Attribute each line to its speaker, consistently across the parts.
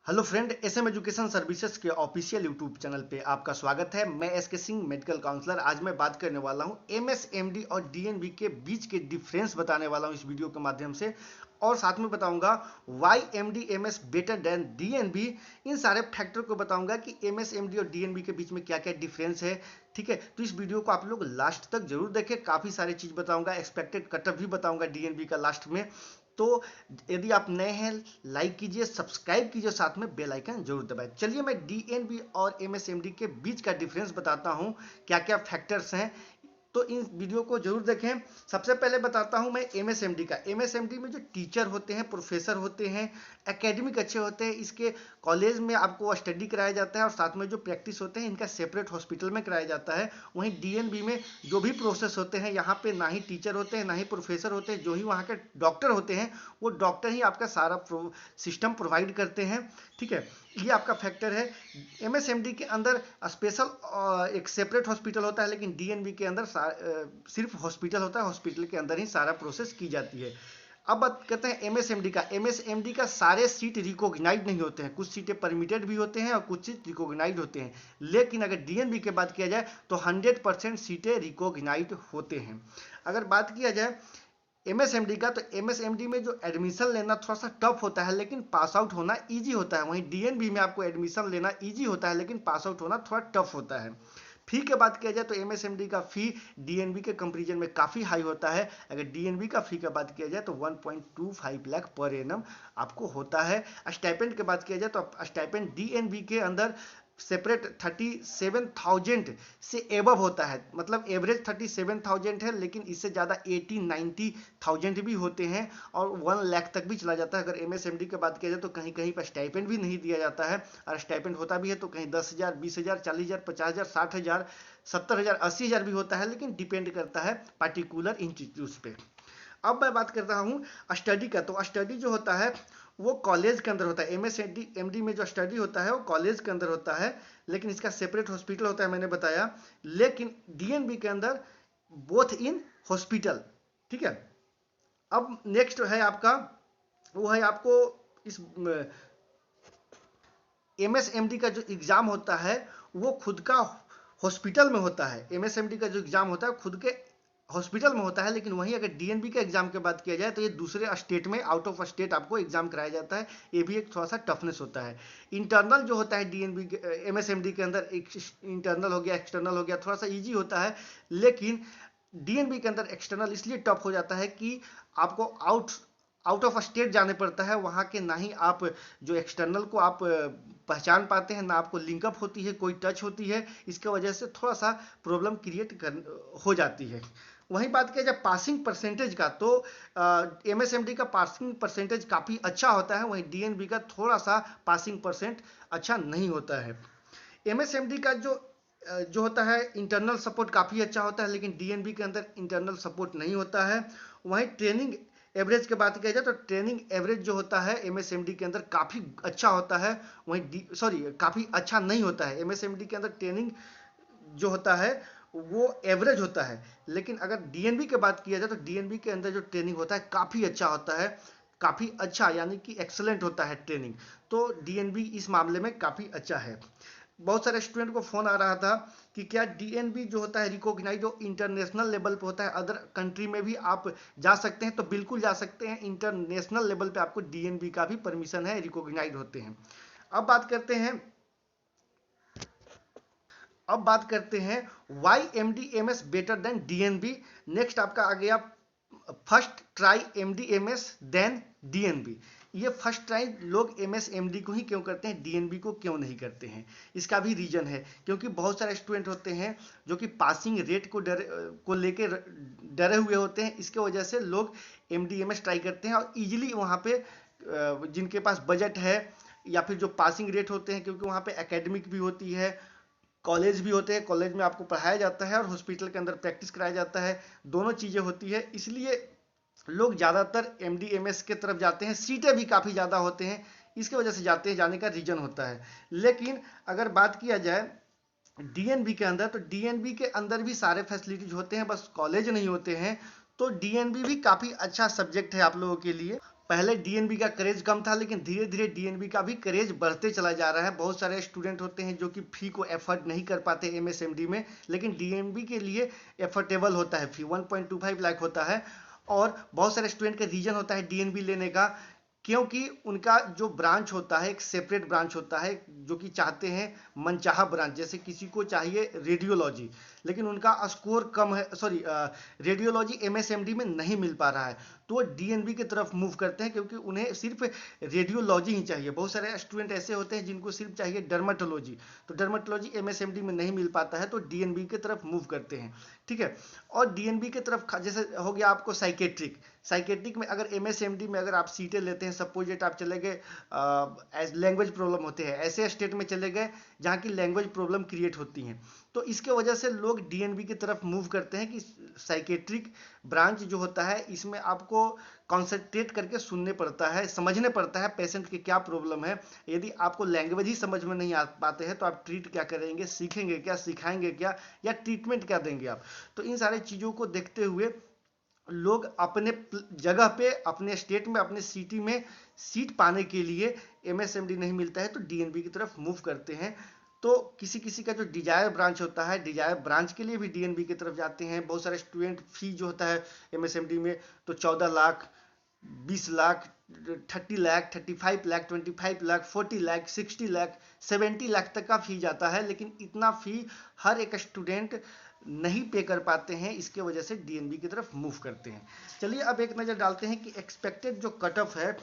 Speaker 1: Hello friend, SM education services के official YouTube channel पे आपका स्वागत है। मैं एस के सिंह, मेडिकल काउंसलर। आज मैं बात करने वाला हूँ एमएसएमडी और डीएनबी के बीच के डिफरेंस बताने वाला हूँ इस वीडियो के माध्यम से, और साथ में बताऊंगा why MD MS better than DNB. इन सारे फैक्टर को बताऊंगा कि एमएसएमडी और डीएनबी के बीच में क्या क्या डिफरेंस है। ठीक है, तो इस वीडियो को आप लोग लास्ट तक जरूर देखें। काफ़ी सारी चीज़ बताऊंगा, एक्सपेक्टेड कटअप भी बताऊंगा डीएनबी का लास्ट में। तो यदि आप नए हैं, लाइक कीजिए, सब्सक्राइब कीजिए, साथ में बेल आइकन जरूर दबाएं। चलिए मैं डीएनबी और एमएसएमडी के बीच का डिफरेंस बताता हूं, क्या क्या फैक्टर्स हैं। तो इन वीडियो को जरूर देखें। सबसे पहले बताता हूं मैं एमएसएमडी का। एमएसएमडी में जो टीचर होते हैं, प्रोफेसर होते हैं, एकेडमिक अच्छे होते हैं, इसके कॉलेज में आपको स्टडी कराया जाता है और साथ में जो प्रैक्टिस होते हैं इनका सेपरेट हॉस्पिटल में कराया जाता है। वहीं डीएनबी में जो भी प्रोसेस होते हैं, यहाँ पे ना ही टीचर होते हैं ना ही प्रोफेसर होते हैं, जो ही वहाँ के डॉक्टर होते हैं वो डॉक्टर ही आपका सारा सिस्टम प्रोवाइड करते हैं। ठीक है, ये आपका फैक्टर है। एमएसएमडी के अंदर स्पेशल एक सेपरेट हॉस्पिटल होता है, लेकिन डीएनबी के अंदर सिर्फ हॉस्पिटल होता है, हॉस्पिटल के अंदर ही सारा प्रोसेस की जाती है। अब बात करते हैं एमएसएमडी का। एमएसएमडी का सारे सीट रिकॉग्नाइज नहीं होते हैं, कुछ सीटें परमिटेड भी होते हैं और कुछ सीट रिकॉग्नाइज होते हैं। लेकिन अगर डीएनबी की बात किया जाए तो 100% सीटें रिकॉग्नाइज होते हैं। अगर बात किया जाए एमएसएमडी का, तो एमएसएमडी में जो एडमिशन लेना थोड़ा सा टफ होता है, लेकिन पास आउट होना इजी होता है। वहीं डीएनबी में आपको एडमिशन लेना इजी होता है, लेकिन पास आउट होना थोड़ा टफ होता है। फी की बात किया जाए तो एमएसएमडी का फी डीएनबी के कंपैरिजन में काफ़ी हाई होता है। अगर डीएनबी का फी की बात किया जाए तो 1.25 लाख पर एनम आपको होता है। स्टाइपेंड की बात किया जाए तो स्टाइपेंड डीएनबी के अंदर सेपरेट 37,000 से एबव होता है, मतलब एवरेज 37,000 है, लेकिन इससे ज़्यादा 80-90,000 भी होते हैं और 1 लाख तक भी चला जाता है। अगर एमएसएमडी की बात किया जाए तो कहीं कहीं पर स्टाइपेंड भी नहीं दिया जाता है, और स्टाइपेंड होता भी है तो कहीं 10,000, 20,000, 40,000, 50,000, 60,000, 70,000, 80,000 भी होता है, लेकिन डिपेंड करता है पार्टिकुलर इंस्टीट्यूट पे। अब मैं बात करता हूँ स्टडी का। तो स्टडी जो होता है वो कॉलेज के अंदर होता है। एमएसएमडी एमडी में जो स्टडी होता है वो कॉलेज के अंदर होता है, लेकिन इसका सेपरेट हॉस्पिटल होता है, मैंने बताया। लेकिन डीएनबी के अंदर बोथ इन हॉस्पिटल। ठीक है, अब नेक्स्ट है आपका, वो है आपको इस एमएसएमडी का जो एग्जाम होता है वो खुद का हॉस्पिटल में होता है। एमएसएमडी का जो एग्जाम होता है खुद के हॉस्पिटल में होता है, लेकिन वहीं अगर डीएनबी के एग्जाम की बात किया जाए तो ये दूसरे स्टेट में, आउट ऑफ स्टेट आपको एग्जाम कराया जाता है। ये भी एक थोड़ा सा टफनेस होता है। इंटरनल जो होता है डीएनबी के एमएसएमडी के अंदर, एक इंटरनल हो गया, एक्सटर्नल हो गया, थोड़ा सा ईजी होता है। लेकिन डीएनबी के अंदर एक्सटर्नल इसलिए टफ हो जाता है कि आपको आउट ऑफ स्टेट जाने पड़ता है। वहाँ के ना ही आप जो एक्सटर्नल को आप पहचान पाते हैं, ना आपको लिंकअप होती है, कोई टच होती है। इसके वजह से थोड़ा सा प्रॉब्लम हो जाती है। वहीं बात किया जाए पासिंग परसेंटेज का, तो एमएसएमडी का पासिंग परसेंटेज काफ़ी अच्छा होता है, वहीं डीएनबी का थोड़ा सा पासिंग परसेंट अच्छा नहीं होता है। एमएसएमडी का जो होता है इंटरनल सपोर्ट काफ़ी अच्छा होता है, लेकिन डीएनबी के अंदर इंटरनल सपोर्ट नहीं होता है। वहीं ट्रेनिंग एवरेज की बात किया जाए तो ट्रेनिंग एवरेज जो होता है एमएसएमडी के अंदर काफ़ी अच्छा होता है, वहीं काफ़ी अच्छा नहीं होता है। एमएसएमडी के अंदर ट्रेनिंग जो होता है वो एवरेज होता है, लेकिन अगर डीएनबी की बात किया जाए तो डीएनबी के अंदर जो ट्रेनिंग होता है काफ़ी अच्छा होता है, काफ़ी अच्छा यानी कि एक्सलेंट होता है ट्रेनिंग। तो डीएनबी इस मामले में काफ़ी अच्छा है। बहुत सारे स्टूडेंट को फ़ोन आ रहा था कि क्या डीएनबी जो होता है रिकॉग्नाइज जो इंटरनेशनल लेवल पे होता है, अदर कंट्री में भी आप जा सकते हैं? तो बिल्कुल जा सकते हैं, इंटरनेशनल लेवल पे आपको डीएनबी का भी परमिशन है, रिकॉग्नाइज होते हैं। अब बात करते हैं अब बात करते हैं why M D M S better than DNB. Next आपका आ गया first try M D M S then DNB. ये फर्स्ट ट्राई लोग एम एस एम डी को ही क्यों करते हैं, डीएनबी को क्यों नहीं करते हैं? इसका भी रीजन है, क्योंकि बहुत सारे स्टूडेंट होते हैं जो कि पासिंग रेट को लेके डरे हुए होते हैं। इसके वजह से लोग M D M S try करते हैं और इजीली वहाँ पे जिनके पास बजट है या फिर जो पासिंग रेट होते हैं, क्योंकि वहाँ पे एकेडमिक भी होती है, कॉलेज भी होते हैं, कॉलेज में आपको पढ़ाया जाता है और हॉस्पिटल के अंदर प्रैक्टिस कराया जाता है, दोनों चीज़ें होती है। इसलिए लोग ज़्यादातर एमडीएमएस के तरफ जाते हैं। सीटें भी काफ़ी ज़्यादा होते हैं, इसके वजह से जाते हैं, जाने का रीजन होता है। लेकिन अगर बात किया जाए डीएनबी के अंदर, तो डीएनबी के अंदर भी सारे फैसिलिटीज होते हैं, बस कॉलेज नहीं होते हैं। तो डीएनबी भी काफ़ी अच्छा सब्जेक्ट है आप लोगों के लिए। पहले डीएनबी का क्रेज कम था, लेकिन धीरे धीरे डीएनबी का भी क्रेज बढ़ते चला जा रहा है। बहुत सारे स्टूडेंट होते हैं जो कि फी को एफर्ट नहीं कर पाते एमएसएमडी में, लेकिन डीएनबी के लिए एफर्टेबल होता है, फी 1.25 लाख होता है। और बहुत सारे स्टूडेंट का रीजन होता है डीएनबी लेने का, क्योंकि उनका जो ब्रांच होता है एक सेपरेट ब्रांच होता है, जो कि चाहते हैं मनचाहा ब्रांच। जैसे किसी को चाहिए रेडियोलॉजी, लेकिन उनका स्कोर कम है, सॉरी रेडियोलॉजी एमएसएमडी में नहीं मिल पा रहा है, तो वो डीएनबी की तरफ मूव करते हैं, क्योंकि उन्हें सिर्फ रेडियोलॉजी ही चाहिए। बहुत सारे स्टूडेंट ऐसे होते हैं जिनको सिर्फ चाहिए डर्माटोलॉजी, तो डर्माटोलॉजी एमएसएमडी में नहीं मिल पाता है, तो डीएनबी की तरफ मूव करते हैं। ठीक है, और डीएनबी की तरफ जैसे हो गया आपको साइकेट्रिक। साइकेट्रिक में अगर एमएसएमडी में अगर आप सीटें लेते हैं, सपोज आप चले गए लैंग्वेज प्रॉब्लम होते हैं, ऐसे स्टेट में चले गए जहाँ की लैंग्वेज प्रॉब्लम क्रिएट होती हैं, तो इसके वजह से लोग डीएनबी की तरफ मूव करते हैं कि साइकेट्रिक ब्रांच जो होता है इसमें आपको कॉन्सेंट्रेट करके सुनने पड़ता है, समझने पड़ता है पेशेंट की क्या प्रॉब्लम है। यदि आपको लैंग्वेज ही समझ में नहीं आ पाते हैं तो आप ट्रीट क्या करेंगे, सीखेंगे क्या, सिखाएंगे क्या, या ट्रीटमेंट क्या देंगे आप। तो इन सारी चीज़ों को देखते हुए लोग अपने जगह पे, अपने स्टेट में, अपने सिटी में सीट पाने के लिए एमएसएमडी नहीं मिलता है तो डीएनबी की तरफ मूव करते हैं। तो किसी किसी का जो डिजायर ब्रांच होता है, डिजायर ब्रांच के लिए भी डीएनबी की तरफ जाते हैं। बहुत सारे स्टूडेंट फी जो होता है एमएसएमडी में तो 14 लाख, 20 लाख, 30 लाख, 35 लाख, 25 लाख, 40 लाख, 60 लाख, 70 लाख तक का फी जाता है, लेकिन इतना फी हर एक स्टूडेंट नहीं पे कर पाते हैं, इसके वजह से डीएनबी की तरफ मूव करते हैं। चलिए अब एक नज़र डालते हैं कि एक्सपेक्टेड जो कट ऑफ है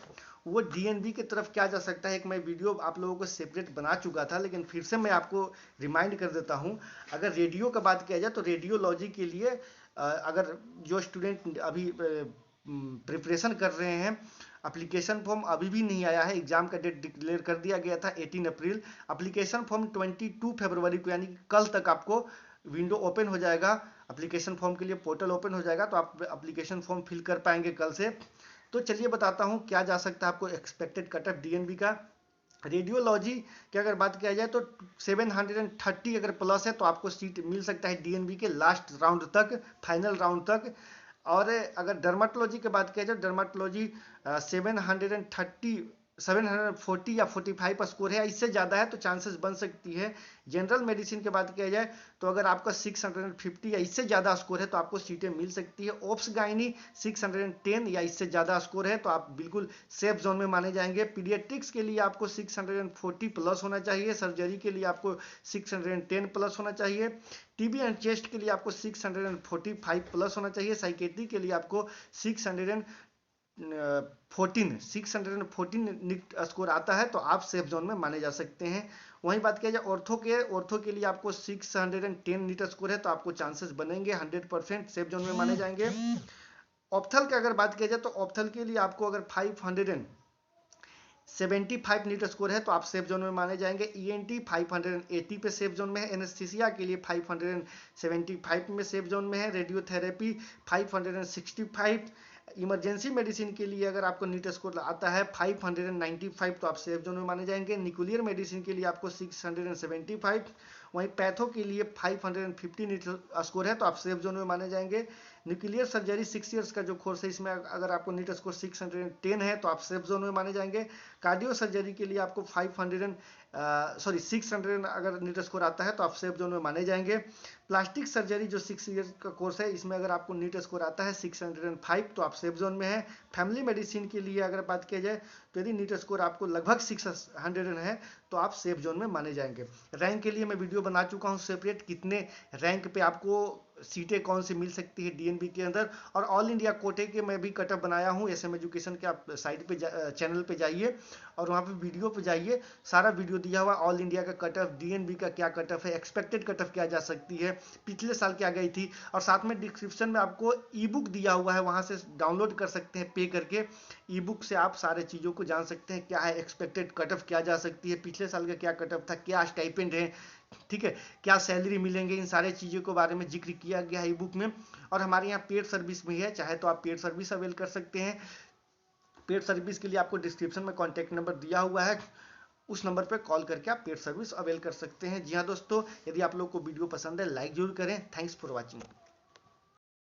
Speaker 1: वो डीएनबी की तरफ क्या जा सकता है। एक मैं वीडियो आप लोगों को सेपरेट बना चुका था, लेकिन फिर से मैं आपको रिमाइंड कर देता हूं। अगर रेडियो का बात किया जाए तो रेडियोलॉजी के लिए अगर जो स्टूडेंट अभी प्रिपरेशन कर रहे हैं, एप्लीकेशन फॉर्म अभी भी नहीं आया है, एग्जाम का डेट डिक्लेयर कर दिया गया था 18 अप्रैल। एप्लीकेशन फॉर्म 22 फरवरी को यानी कल तक आपको विंडो ओपन हो जाएगा, एप्लीकेशन फॉर्म के लिए पोर्टल ओपन हो जाएगा, तो आप एप्लीकेशन फॉर्म फिल कर पाएंगे कल से। तो चलिए बताता हूं क्या जा सकता है आपको एक्सपेक्टेड कट ऑफ डीएनबी का। रेडियोलॉजी की अगर बात किया जाए तो 730 अगर प्लस है तो आपको सीट मिल सकता है डीएनबी के लास्ट राउंड तक, फाइनल राउंड तक। और अगर डर्माटोलॉजी की बात किया जाए, डर्माटोलॉजी 740 या 45 स्कोर है, इससे ज़्यादा है तो चांसेस बन सकती है। जनरल मेडिसिन की बात किया जाए तो अगर आपका 650 या इससे ज़्यादा स्कोर है तो आपको सीटें मिल सकती है। ओप्स गायनी 610 या इससे ज़्यादा स्कोर है तो आप बिल्कुल सेफ जोन में माने जाएंगे। पीडियाट्रिक्स के लिए आपको 640 प्लस होना चाहिए, सर्जरी के लिए आपको 610 प्लस होना चाहिए, टीबी एंड चेस्ट के लिए आपको 645 प्लस होना चाहिए, साइकेट्री के लिए आपको 614 नीट स्कोर आता है तो आप सेफ जोन में माने जा सकते हैं। वहीं बात किया जाए ऑर्थो के लिए आपको 610 नीट स्कोर है तो आपको चांसेस बनेंगे 100% सेफ जोन में माने जाएंगे। ऑप्थल की अगर बात किया जाए तो ऑप्थल के लिए आपको अगर 575 नीट स्कोर है तो आप सेफ जोन में माने जाएंगे। ईएनटी 580 पे सेफ जोन में है, एनेस्थीसिया के लिए 575 में सेफ जोन में है, रेडियोथेरेपी 565, इमरजेंसी मेडिसिन के लिए अगर आपको नीट स्कोर आता है 595 तो आप सेफ जोन में माने जाएंगे। न्यूक्लियर मेडिसिन के लिए आपको 675, वहीं पैथो के लिए 550 नीट स्कोर है तो आप सेफ जोन में माने जाएंगे। न्यूक्लियर सर्जरी 6 इयर्स का जो कोर्स है इसमें अगर आपको नीट स्कोर 610 है तो आप सेफ जोन में माने जाएंगे। कार्डियो सर्जरी के लिए आपको 600 अगर नीट स्कोर आता है तो आप सेफ जोन में माने जाएंगे। प्लास्टिक सर्जरी जो 6 इयर्स का कोर्स है इसमें अगर आपको नीट स्कोर आता है 605 तो आप सेफ जोन में है। फैमिली मेडिसिन के लिए अगर बात किया जाए तो यदि नीट स्कोर आपको लगभग 600 है तो आप सेफ जोन में माने जाएंगे। रैंक के लिए मैं वीडियो बना चुका हूं सेपरेट, कितने रैंक पे आपको सीटें कौन सी मिल सकती है डीएनबी के अंदर, और ऑल इंडिया कोटे के मैं भी कट ऑफ बनाया हूं एसएम एजुकेशन के। आप साइट पे चैनल पे जाइए और वहां पे वीडियो पे जाइए, सारा वीडियो दिया हुआ ऑल इंडिया का कट ऑफ, डीएनबी का क्या कट ऑफ है, एक्सपेक्टेड कट ऑफ क्या जा सकती है, पिछले साल क्या गई थी, और साथ में डिस्क्रिप्शन में आपको ई बुक दिया हुआ है, वहां से डाउनलोड कर सकते हैं पे करके। ई बुक से आप सारे चीज़ों को जान सकते हैं, क्या है एक्सपेक्टेड कट ऑफ क्या जा सकती है, पिछले साल का क्या कट ऑफ था, क्या स्टाइपेंड है, ठीक है, क्या सैलरी मिलेंगे, इन सारे चीज़ों के बारे में जिक्र किया गया है ई बुक में। और हमारे यहाँ पेड सर्विस भी है, चाहे तो आप पेड सर्विस अवेल कर सकते हैं। पेड सर्विस के लिए आपको डिस्क्रिप्शन में कॉन्टैक्ट नंबर दिया हुआ है, उस नंबर पर कॉल करके आप पेड सर्विस अवेल कर सकते हैं। जी हाँ दोस्तों, यदि आप लोग को वीडियो पसंद है लाइक जरूर करें। Thanks for watching.